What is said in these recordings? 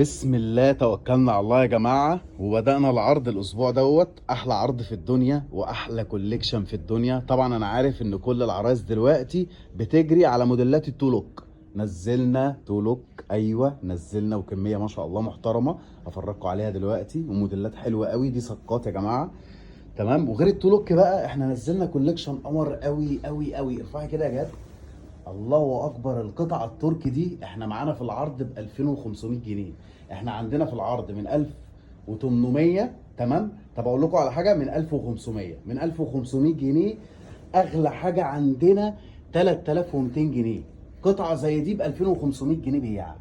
بسم الله توكلنا على الله يا جماعة، وبدأنا العرض الأسبوع دوت. أحلى عرض في الدنيا وأحلى كوليكشن في الدنيا. طبعا أنا عارف إن كل العرايس دلوقتي بتجري على موديلات التولوك. نزلنا تولوك، أيوة نزلنا، وكمية ما شاء الله محترمة هفرجكم عليها دلوقتي، وموديلات حلوة قوي. دي صكات يا جماعة، تمام. وغير التولوك بقى احنا نزلنا كوليكشن قمر قوي قوي قوي. ارفعي كده يا جد، الله اكبر. القطعه التركي دي احنا معانا في العرض ب 2500 جنيه. احنا عندنا في العرض من 1800، تمام. طب اقول لكم على حاجه، من 1500، من 1500 جنيه اغلى حاجه عندنا 3200 جنيه. قطعه زي دي ب 2500 جنيه بيع.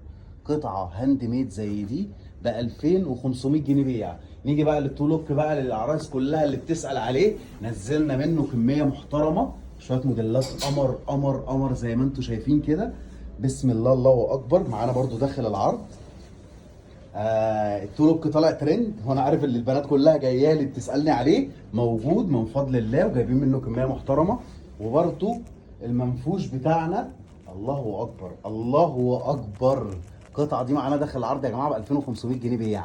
قطعه هاند ميد زي دي ب 2500 جنيه بيع. نيجي بقى للتولوك بقى، للاعراس كلها اللي بتسال عليه. نزلنا منه كميه محترمه، شويه موديلات قمر قمر قمر زي ما انتم شايفين كده. بسم الله الله اكبر. معانا برضو داخل العرض التولوك طالع ترند، وانا عارف ان البنات كلها جايه لي بتسالني عليه. موجود من فضل الله، وجايبين منه كميه محترمه. وبرضو المنفوش بتاعنا، الله اكبر الله اكبر. القطعه دي معانا داخل العرض يا جماعه ب 2500 جنيه بيع.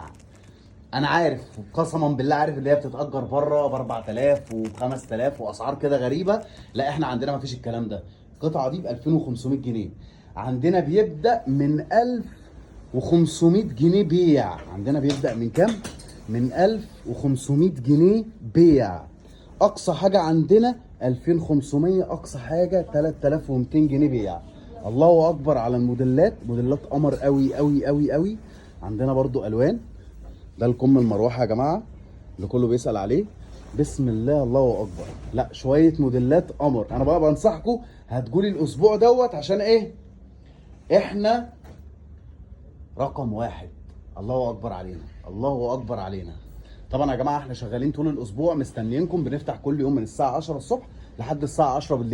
انا عارف قسما بالله، عارف اللي هي بتتاجر بره ب 4000 وب 5000 واسعار كده غريبه. لا احنا عندنا ما فيش الكلام ده. القطعه دي ب 2500 جنيه. عندنا بيبدا من 1500 جنيه بيع. عندنا بيبدا من كام؟ من 1500 جنيه بيع. اقصى حاجه عندنا 2500، اقصى حاجه 3200 جنيه بيع. الله اكبر على الموديلات. موديلات قمر قوي قوي قوي قوي. عندنا برضو الوان. ده الكم المروحه يا جماعه اللي كله بيسال عليه. بسم الله الله اكبر. لا شويه موديلات قمر. انا بقى بنصحكم هتقولي الاسبوع دوت عشان ايه؟ احنا رقم واحد. الله اكبر علينا، الله اكبر علينا. طبعا يا جماعه احنا شغالين طول الاسبوع، مستنيينكم. بنفتح كل يوم من الساعه 10 الصبح لحد الساعه 10 بالليل.